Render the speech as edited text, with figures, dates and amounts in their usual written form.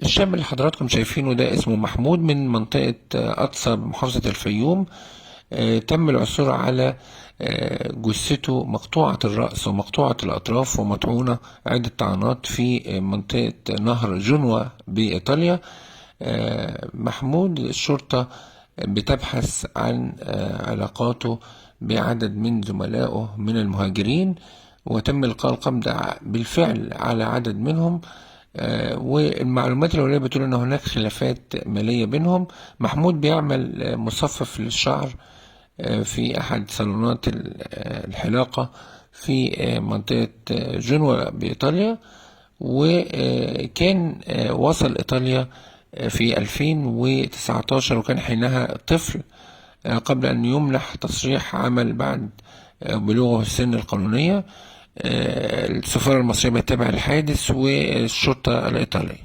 الشاب اللي حضراتكم شايفينه ده اسمه محمود من منطقة أقصى محافظة الفيوم. تم العثور على جثته مقطوعة الرأس ومقطوعة الأطراف ومطعونة عدة طعنات في منطقة نهر جنوة بإيطاليا. محمود الشرطة بتبحث عن علاقاته بعدد من زملائه من المهاجرين، وتم إلقاء القبض بالفعل على عدد منهم. والمعلومات الأولية بتقول أن هناك خلافات مالية بينهم. محمود بيعمل مصفف للشعر في أحد صالونات الحلاقة في منطقة جنوة بإيطاليا، وكان وصل إيطاليا في 2019 وكان حينها طفل، قبل أن يمنح تصريح عمل بعد بلوغه السن القانونية. السفارة المصرية بتتابع الحادث والشرطة الإيطالية.